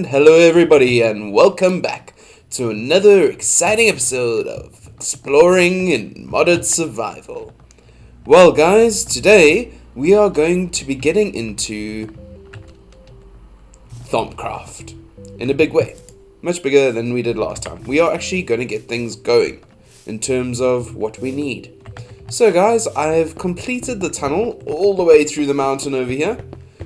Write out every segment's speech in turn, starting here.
hello everybody, and welcome back to another exciting episode of Exploring in Modded Survival. Well guys, today we are going to be getting into Thaumcraft in a big way. Much bigger than we did last time. We are actually going to get things going in terms of what we need. So guys, I've completed the tunnel all the way through the mountain over here.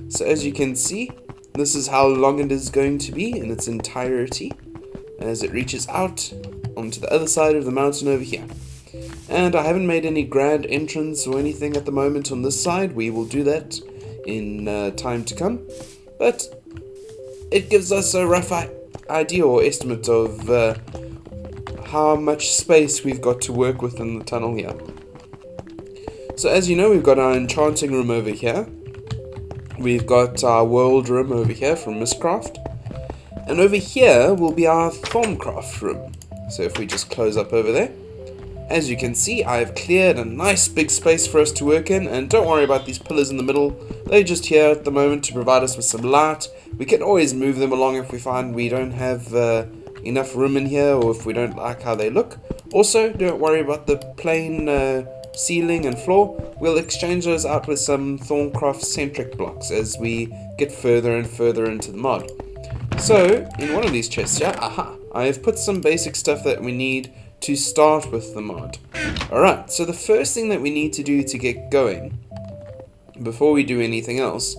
So as you can see, this is how long it is going to be in its entirety as it reaches out onto the other side of the mountain over here. And I haven't made any grand entrance or anything at the moment on this side. We will do that in time to come. But it gives us a rough idea or estimate of how much space we've got to work with in the tunnel here. So as you know, we've got our enchanting room over here. We've got our world room over here from Mystcraft. And over here will be our Thaumcraft room. So if we just close up over there. As you can see, I've cleared a nice big space for us to work in. And don't worry about these pillars in the middle. They're just here at the moment to provide us with some light. We can always move them along if we find we don't have enough room in here, or if we don't like how they look. Also, don't worry about the plain ceiling and floor. We'll exchange those out with some Thaumcraft centric blocks as we get further and further into the mod. So in one of these chests here, I have put some basic stuff that we need to start with the mod. Alright, so the first thing that we need to do to get going before we do anything else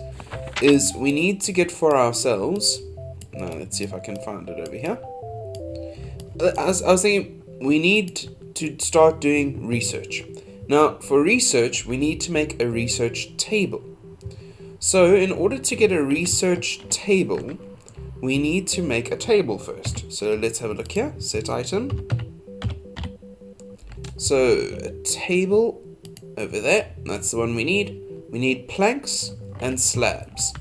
is we need to get for ourselves, now let's see if I can find it over here. I was thinking we need to start doing research. Now, for research, we need to make a research table. So, in order to get a research table, we need to make a table first. So, let's have a look here. Set item. So, a table over there. That's the one we need. We need planks and slabs.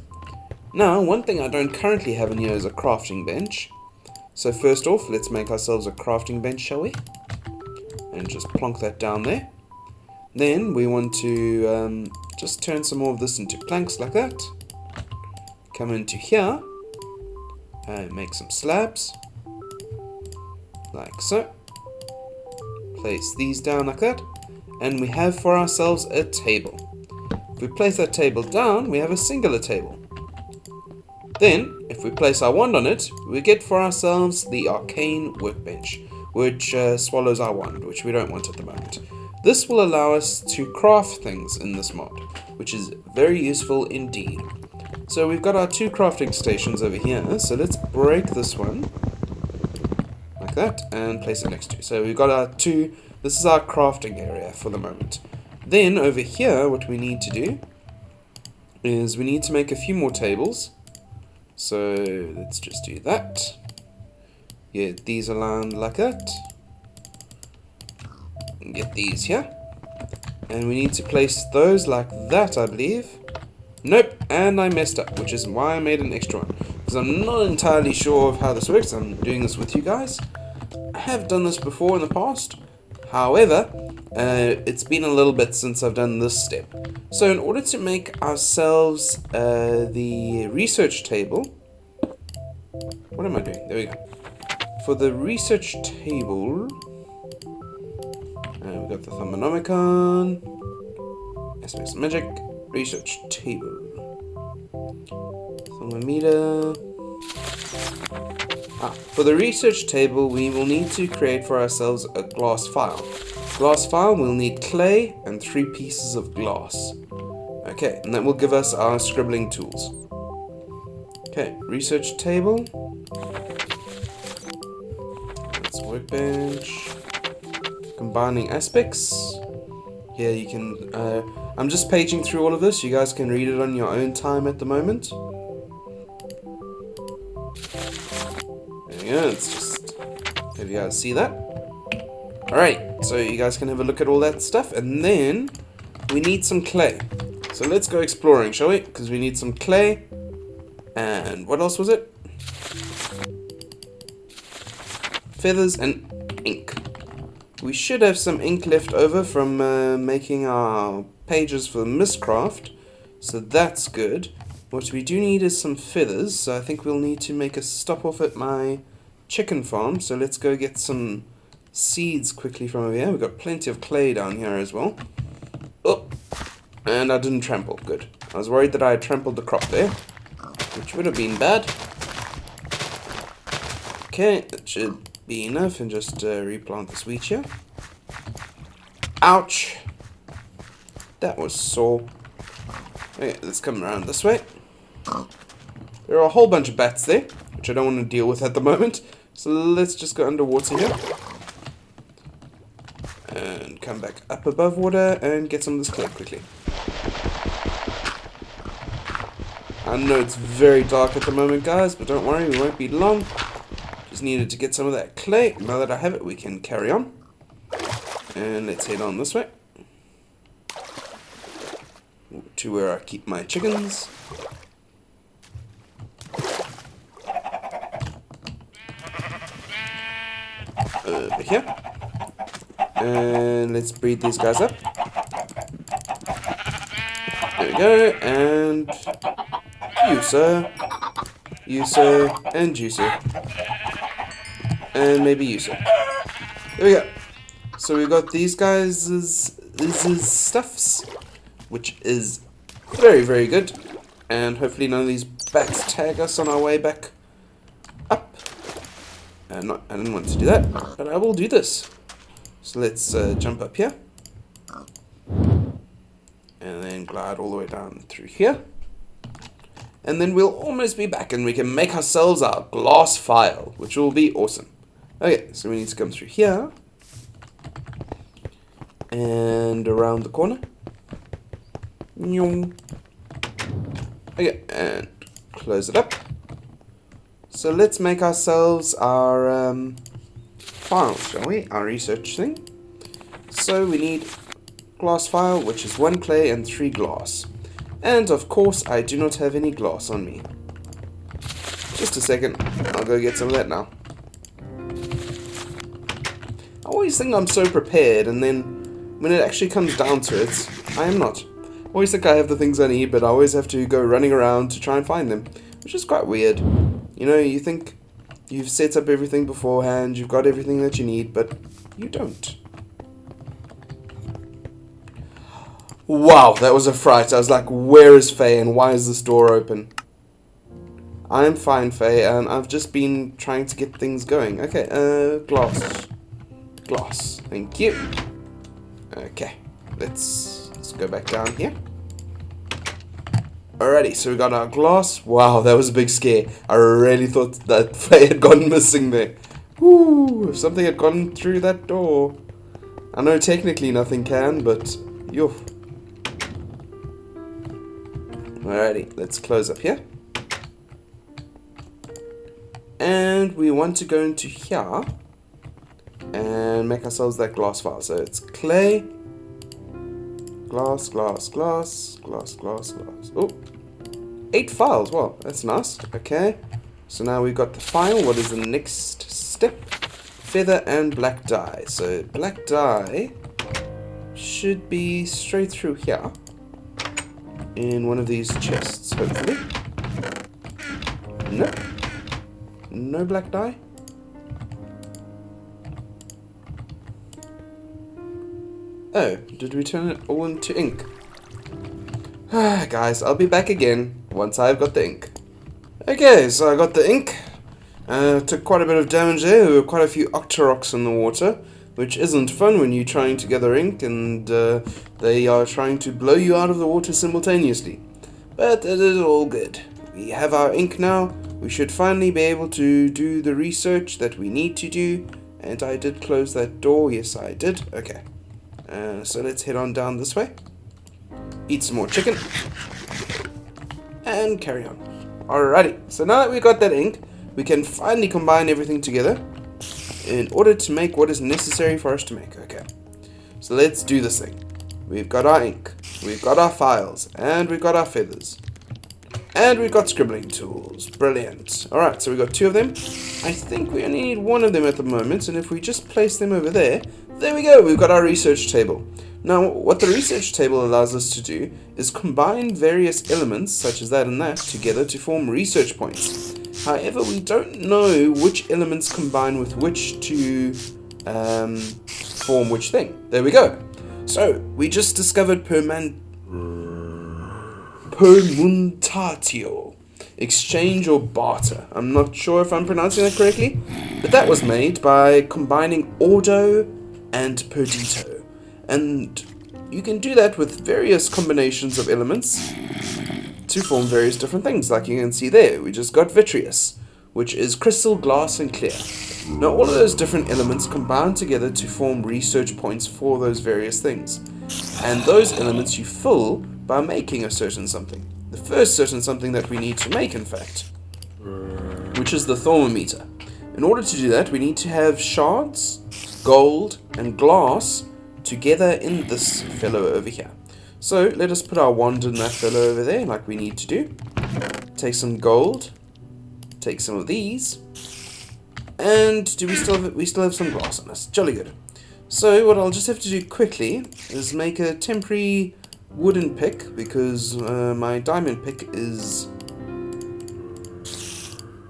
Now, one thing I don't currently have in here is a crafting bench. So, first off, let's make ourselves a crafting bench, shall we? And just plonk that down there. Then we want to just turn some more of this into planks like that. Come into here and make some slabs like so. Place these down like that, and we have for ourselves a table. If we place that table down, we have a singular table. Then if we place our wand on it, we get for ourselves the arcane workbench, which swallows our wand, which we don't want at the moment. This will allow us to craft things in this mod, which is very useful indeed. So we've got our two crafting stations over here, so let's break this one, like that, and place it next to. So we've got our two, this is our crafting area for the moment. Then over here, what we need to do is we need to make a few more tables. So let's just do that. Get these aligned like that. Get these here, and we need to place those like that, I believe. Nope, and I messed up, which is why I made an extra one, because I'm not entirely sure of how this works. I'm doing this with you guys. I have done this before in the past, however it's been a little bit since I've done this step. So in order to make ourselves the research table, what am I doing? There we go. For the research table, we've got the Thermonomicon, SPS Magic, Research Table, Thermometer. For the Research Table, we will need to create for ourselves a glass file. Glass file, we'll need clay and 3 pieces of glass. Okay, and that will give us our scribbling tools. Okay, Research Table. That's Workbench. Combining aspects. Here you can I'm just paging through all of this. You guys can read it on your own time at the moment. There we go. Let's just have you guys see that. Alright, so you guys can have a look at all that stuff, and then we need some clay. So let's go exploring, shall we? Because we need some clay. And what else was it? Feathers and ink. We should have some ink left over from making our pages for Mystcraft, so that's good. What we do need is some feathers, so I think we'll need to make a stop off at my chicken farm. So let's go get some seeds quickly from over here. We've got plenty of clay down here as well. Oh, and I didn't trample. Good. I was worried that I had trampled the crop there, which would have been bad. Okay, that should be enough, and just replant this wheat here. Ouch! That was sore. Okay, let's come around this way. There are a whole bunch of bats there, which I don't want to deal with at the moment. So let's just go underwater here. And come back up above water and get some of this clay quickly. I know it's very dark at the moment, guys, but don't worry, we won't be long. Just needed to get some of that clay. Now that I have it, we can carry on. And let's head on this way. To where I keep my chickens. Over here. And let's breed these guys up. There we go. And you, sir. You, sir. And you, sir. And maybe you, sir. There we go. So we got these guys' stuffs, which is very, very good. And hopefully none of these bats tag us on our way back up. I didn't want to do that, but I will do this. So let's jump up here. And then glide all the way down through here. And then we'll almost be back and we can make ourselves our glass file, which will be awesome. Okay, so we need to come through here. And around the corner. Okay, and close it up. So let's make ourselves our file, shall we? Our research thing. So we need glass file, which is 1 clay and 3 glass. And of course, I do not have any glass on me. Just a second, I'll go get some of that now. I always think I'm so prepared, and then when it actually comes down to it, I am not. I always think I have the things I need, but I always have to go running around to try and find them, which is quite weird. You know, you think you've set up everything beforehand, you've got everything that you need, but you don't. Wow, that was a fright. I was like, where is Faye and why is this door open? I'm fine, Faye, and I've just been trying to get things going. Okay, glass. Glass, thank you. Okay, let's go back down here. Alrighty, so we got our glass. Wow, that was a big scare. I really thought that Faye had gone missing there. Woo, if something had gone through that door. I know technically nothing can, but yo. Alrighty, let's close up here. And we want to go into here and make ourselves that glass file. So it's clay, glass, glass, glass, glass, glass, glass. Oh, 8 files. Wow, that's nice. Okay, so now we've got the file. What is the next step? Feather and black dye. So black dye should be straight through here in one of these chests, hopefully. No. No black dye? Oh, did we turn it all into ink? Ah, guys, I'll be back again once I've got the ink. Okay, so I got the ink. Took quite a bit of damage there. There were quite a few octoroks in the water, which isn't fun when you're trying to gather ink and they are trying to blow you out of the water simultaneously. But it is all good. We have our ink now. We should finally be able to do the research that we need to do. And I did close that door. Yes, I did. Okay. So let's head on down this way. Eat some more chicken. And carry on. Alrighty. So now that we've got that ink, we can finally combine everything together in order to make what is necessary for us to make. Okay. So let's do this thing. We've got our ink. We've got our files. And we've got our feathers. And we've got scribbling tools. Brilliant. Alright, so we've got 2 of them. I think we only need 1 of them at the moment, and if we just place them over there, there we go, we've got our research table. Now, what the research table allows us to do is combine various elements, such as that and that, together to form research points. However, we don't know which elements combine with which to form which thing. There we go. So, we just discovered permutatio. Exchange or barter. I'm not sure if I'm pronouncing that correctly, but that was made by combining ordo and perdito. And you can do that with various combinations of elements to form various different things. Like you can see there, we just got vitreous, which is crystal, glass, and clear. Now all of those different elements combine together to form research points for those various things. And those elements you fill by making a certain something. The first certain something that we need to make, in fact, which is the thermometer. In order to do that, we need to have shards, gold, and glass together in this fellow over here. So let us put our wand in that fellow over there, like we need to do. Take some gold, take some of these, and we still have some glass on us. Jolly good. So what I'll just have to do quickly is make a temporary wooden pick, because my diamond pick is,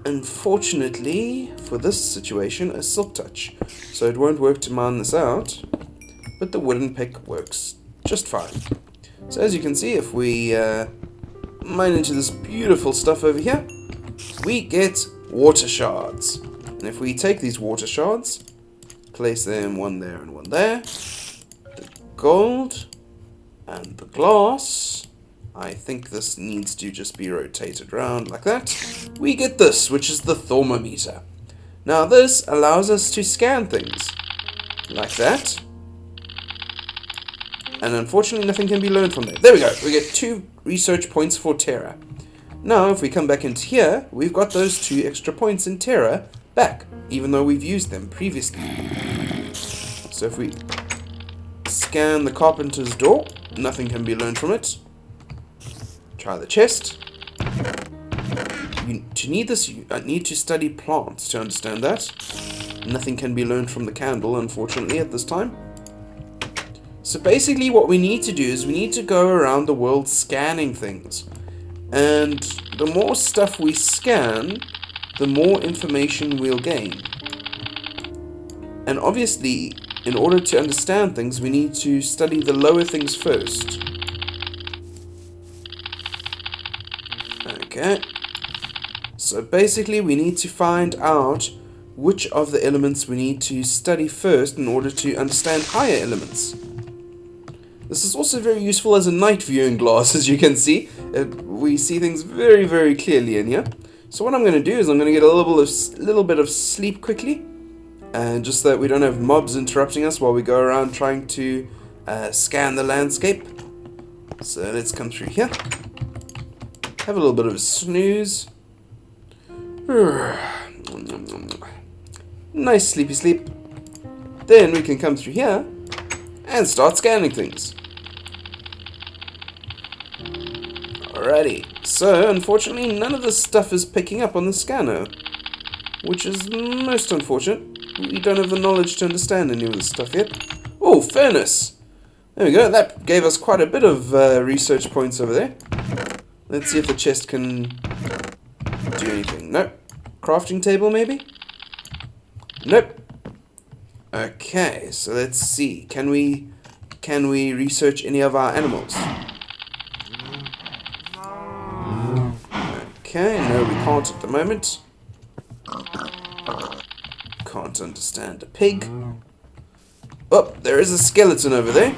unfortunately for this situation, a silk touch, so it won't work to mine this out, but the wooden pick works just fine. So as you can see, if we mine into this beautiful stuff over here, we get water shards. And if we take these water shards, place them one there and one there, the gold and the glass, I think this needs to just be rotated around like that, we get this, which is the thermometer. Now this allows us to scan things like that, and unfortunately nothing can be learned from there. There we go, we get 2 research points for Terra. Now if we come back into here, we've got those 2 extra points in Terra back, even though we've used them previously. So if we scan the carpenter's door, nothing can be learned from it. Try the chest. To need this, you need to study plants to understand that. Nothing can be learned from the candle, unfortunately, at this time. So basically what we need to do is we need to go around the world scanning things. And the more stuff we scan, the more information we'll gain. And obviously, in order to understand things, we need to study the lower things first. Okay. So basically, we need to find out which of the elements we need to study first in order to understand higher elements. This is also very useful as a night viewing glass, as you can see. We see things very, very clearly in here. So what I'm going to do is I'm going to get a little bit of sleep quickly. And just so that we don't have mobs interrupting us while we go around trying to scan the landscape. So let's come through here. Have a little bit of a snooze. Nice sleepy sleep. Then we can come through here and start scanning things. Alrighty. So unfortunately none of this stuff is picking up on the scanner, which is most unfortunate. We don't have the knowledge to understand any of this stuff yet. Oh, furnace! There we go, that gave us quite a bit of research points over there. Let's see if the chest can do anything. Nope. Crafting table, maybe? Nope. Okay, so let's see. Can we research any of our animals? Okay, no, we can't at the moment. Can't understand a pig. Oh, there is a skeleton over there,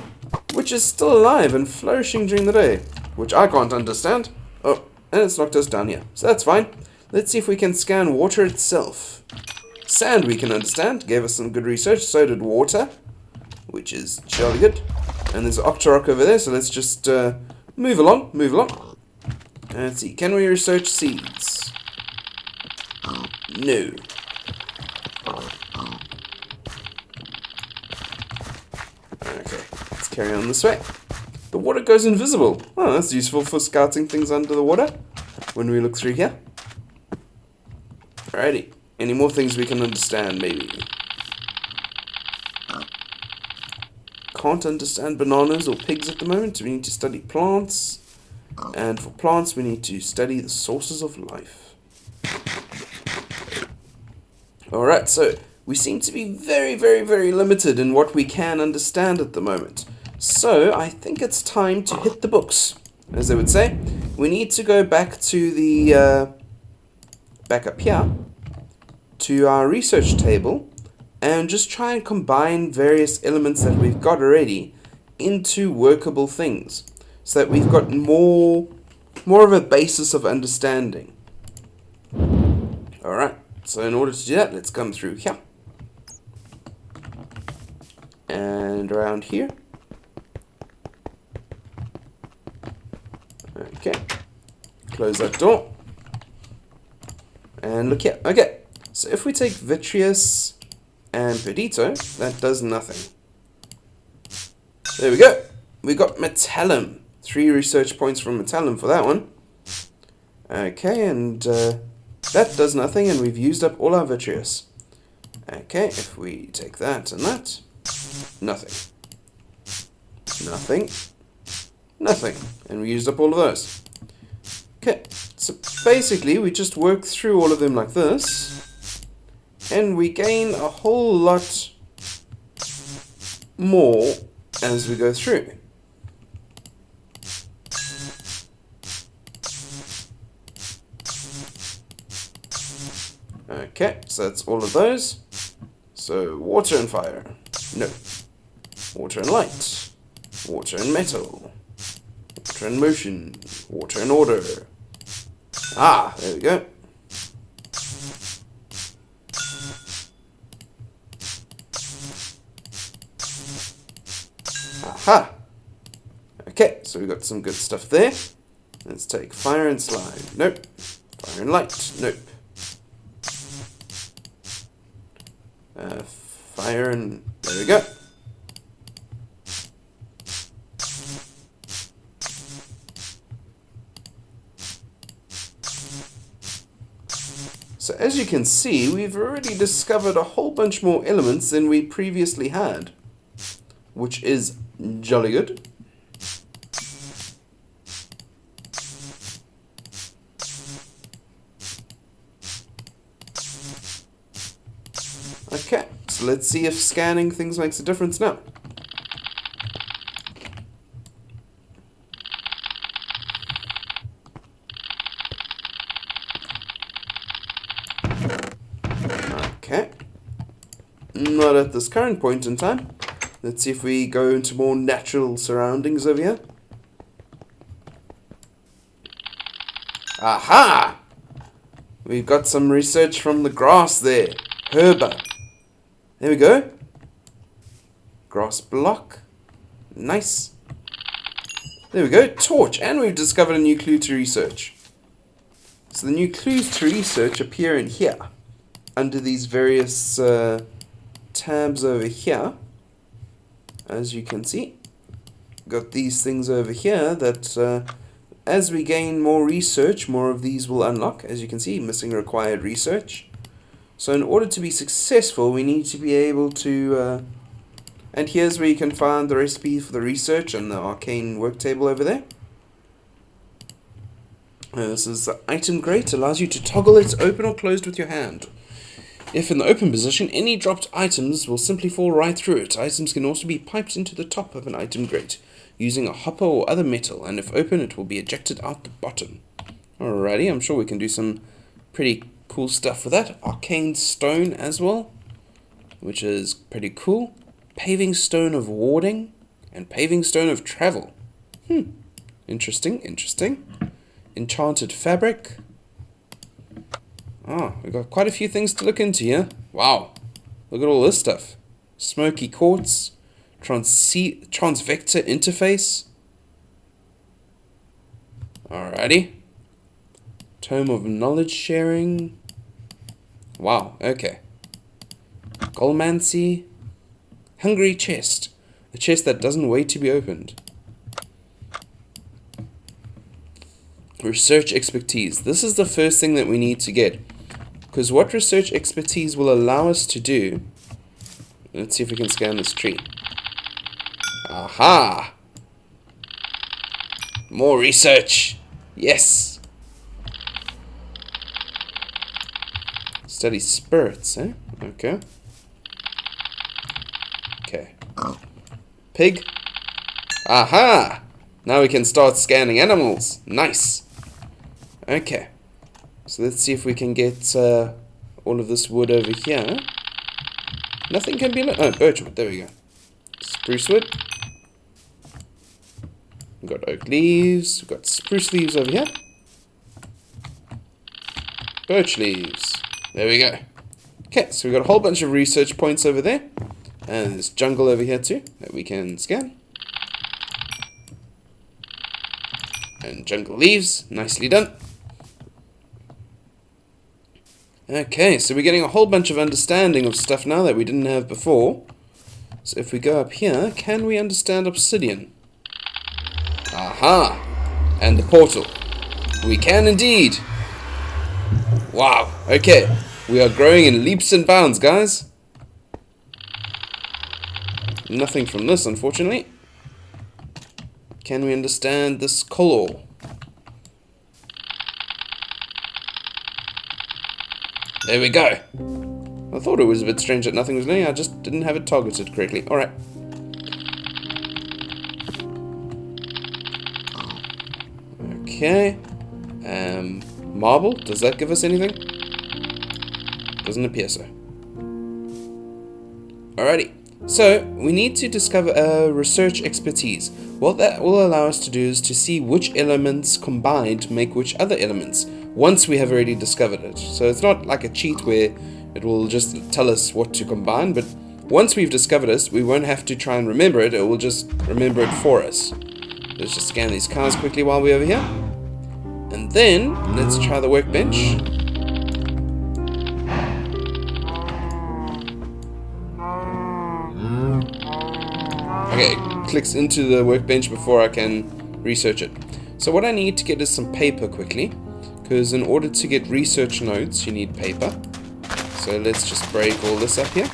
which is still alive and flourishing during the day, which I can't understand. Oh, and it's knocked us down here, so that's fine. Let's see if we can scan water itself. Sand we can understand, gave us some good research, so did water, which is jolly good. And there's an Octorok over there, so let's just move along. Let's see, can we research seeds? No. Okay, let's carry on this way. The water goes invisible. Oh, that's useful for scouting things under the water when we look through here. Alrighty, any more things we can understand, maybe? can't understand bananas or pigs at the moment. We need to study plants. And for plants, we need to study the sources of life. Alright, so we seem to be very, very, very limited in what we can understand at the moment. So I think it's time to hit the books, as they would say. We need to go back to the, back up here, to our research table, and just try and combine various elements that we've got already into workable things, so that we've got more of a basis of understanding. Alright, so in order to do that, let's come through here. And around here. Okay. Close that door. And look here. Okay. So if we take vitreous and Perdito, that does nothing. There we go. We got metallum. 3 research points from metallum for that one. Okay, and that does nothing, and we've used up all our vitreous. Okay, if we take that and that, nothing. Nothing. Nothing. And we used up all of those. Okay, so basically we just work through all of them like this, and we gain a whole lot more as we go through. Okay, so that's all of those. So water and fire. No. Water and light. Water and metal. Water and motion. Water and order. Ah, there we go. Aha! Okay, so we got some good stuff there. Let's take fire and slime. Nope. Fire and light. Nope. Fire and... there we go. So as you can see, we've already discovered a whole bunch more elements than we previously had, which is jolly good. Okay, so let's see if scanning things makes a difference now. Okay. Not at this current point in time. Let's see if we go into more natural surroundings over here. Aha! We've got some research from the grass there. Herba. There we go. Grass block. Nice. There we go. Torch. And we've discovered a new clue to research. So the new clues to research appear in here, under these various tabs over here. As you can see, got these things over here that as we gain more research, more of these will unlock. As you can see, missing required research. So in order to be successful, we need to be able to, and here's where you can find the recipe for the research and the arcane work table over there. This is the item grate, allows you to toggle it open or closed with your hand. If in the open position, any dropped items will simply fall right through it. Items can also be piped into the top of an item grate using a hopper or other metal, and if open, it will be ejected out the bottom. Alrighty, I'm sure we can do some pretty cool stuff with that. Arcane stone as well, which is pretty cool. Paving stone of warding and paving stone of travel. Interesting, interesting. Enchanted fabric. Ah, we've got quite a few things to look into here. Wow, look at all this stuff. Smoky quartz, transvector interface. Alrighty. Tome of knowledge sharing. Wow, okay. Golmancy. Hungry chest. A chest that doesn't wait to be opened. Research expertise. This is the first thing that we need to get. Because what research expertise will allow us to do... Let's see if we can scan this tree. Aha! More research! Yes! Study spirits, eh? Okay. Okay. Pig. Aha! Now we can start scanning animals. Nice. Okay. So let's see if we can get all of this wood over here. Nothing can be... Oh, birchwood. There we go. Spruce wood. We've got oak leaves. We've got spruce leaves over here. Birch leaves. There we go. Okay, so we've got a whole bunch of research points over there. And there's jungle over here too that we can scan. And jungle leaves. Nicely done. Okay, so we're getting a whole bunch of understanding of stuff now that we didn't have before. So if we go up here, can we understand obsidian? Aha! And the portal. We can indeed. Wow, okay. We are growing in leaps and bounds, guys. Nothing from this, unfortunately. Can we understand this color? There we go. I thought it was a bit strange that nothing was there. I just didn't have it targeted correctly. Alright. Okay. Marble. Does that give us anything? Doesn't appear so. Alrighty. So, we need to discover a research expertise. What that will allow us to do is to see which elements combined make which other elements, once we have already discovered it. So it's not like a cheat where it will just tell us what to combine, but once we've discovered it, we won't have to try and remember it, it will just remember it for us. Let's just scan these cars quickly while we're over here. And then, let's try the workbench. Okay, it clicks into the workbench before I can research it. So what I need to get is some paper quickly, because in order to get research notes, you need paper. So let's just break all this up here.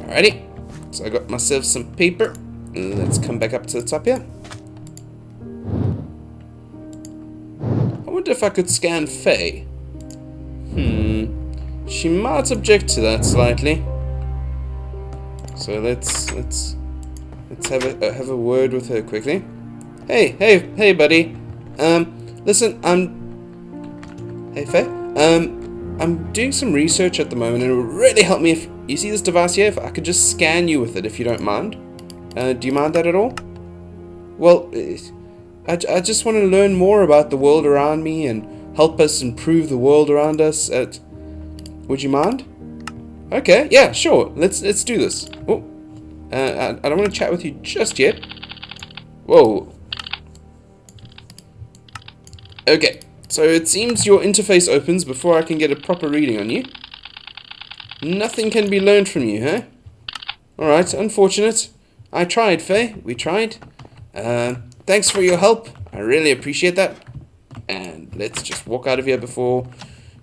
Alrighty, so I got myself some paper. Let's come back up to the top here. I wonder if I could scan Faye. She might object to that slightly. So let's have a word with her quickly. Hey, buddy. Listen, hey, Faye. I'm doing some research at the moment, and it would really help me if you see this device here. If I could just scan you with it, if you don't mind. Do you mind that at all? Well, I just want to learn more about the world around me and help us improve the world around us. Would you mind? Okay, yeah, sure. Let's do this. Oh, I don't want to chat with you just yet. Whoa. Okay, so it seems your interface opens before I can get a proper reading on you. Nothing can be learned from you, huh? Alright, unfortunate. I tried, Faye. We tried. Thanks for your help. I really appreciate that. And let's just walk out of here before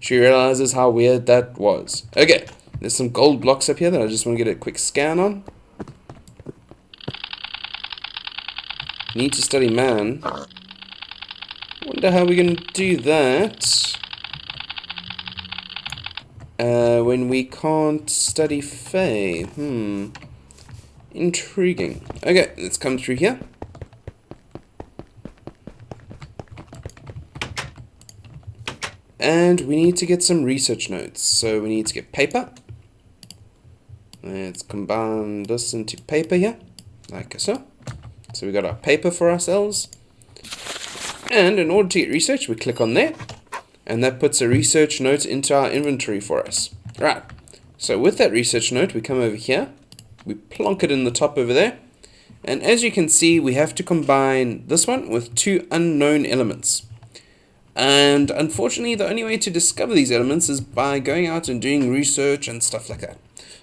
she realizes how weird that was. Okay. There's some gold blocks up here that I just want to get a quick scan on. Need to study man. Wonder how we're going to do that. When we can't study Faye. Intriguing. Okay, let's come through here. And we need to get some research notes. So we need to get paper. Let's combine this into paper here, like so. So we got our paper for ourselves. And in order to get research, we click on there. And that puts a research note into our inventory for us. Right. So with that research note, we come over here. We plonk it in the top over there. And as you can see, we have to combine this one with two unknown elements. And unfortunately, the only way to discover these elements is by going out and doing research and stuff like that.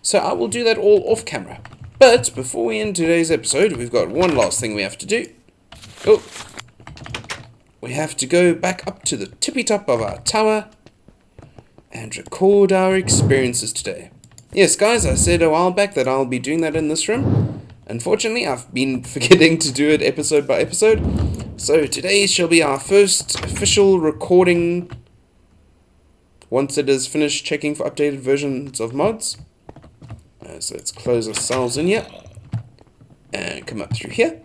So I will do that all off camera. But before we end today's episode, we've got one last thing we have to do. Oh, we have to go back up to the tippy top of our tower and record our experiences today. Yes, guys, I said a while back that I'll be doing that in this room. Unfortunately, I've been forgetting to do it episode by episode. So today shall be our first official recording once it is finished checking for updated versions of mods. So let's close ourselves in here and come up through here.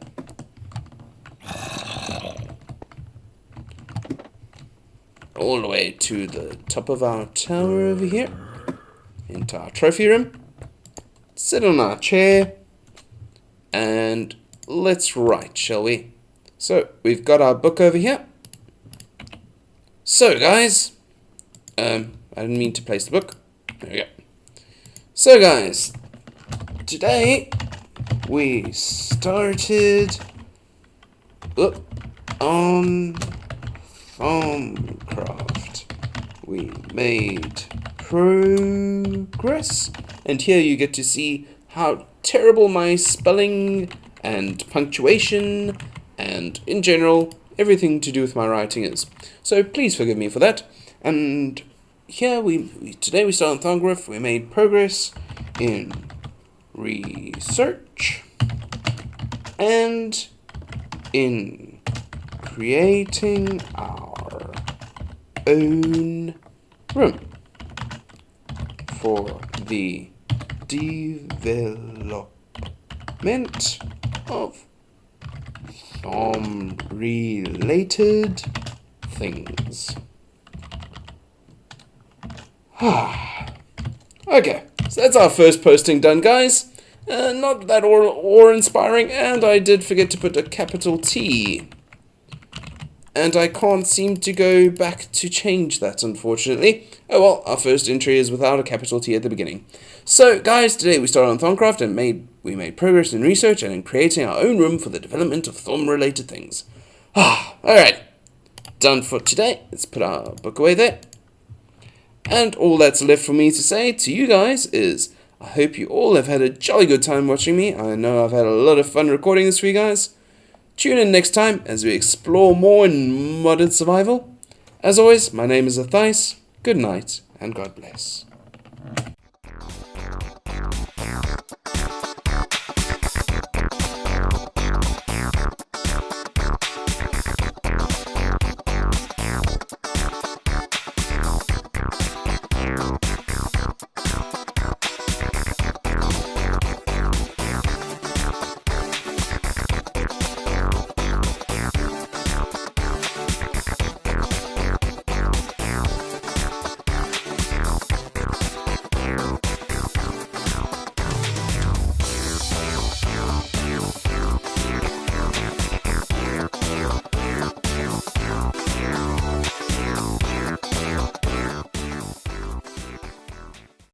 All the way to the top of our tower over here, into our trophy room, sit on our chair, and let's write, shall we? So, we've got our book over here. So, guys, I didn't mean to place the book. There we go. So, guys, today we started on Thaumcraft. We made progress, and here you get to see how terrible my spelling and punctuation and in general everything to do with my writing is. So please forgive me for that. And here today we started on Thaumcraft. We made progress in research and in creating our own room for the development of Thaum-related things. Okay, so that's our first posting done, guys. Not that awe-inspiring, and I did forget to put a capital T. And I can't seem to go back to change that, unfortunately. Oh well, our first entry is without a capital T at the beginning. So, guys, today we started on Thaumcraft and we made progress in research and in creating our own room for the development of Thaum-related things. Alright. Done for today. Let's put our book away there. And all that's left for me to say to you guys is, I hope you all have had a jolly good time watching me. I know I've had a lot of fun recording this for you guys. Tune in next time as we explore more in modded survival. As always, my name is Athice. Good night, and God bless.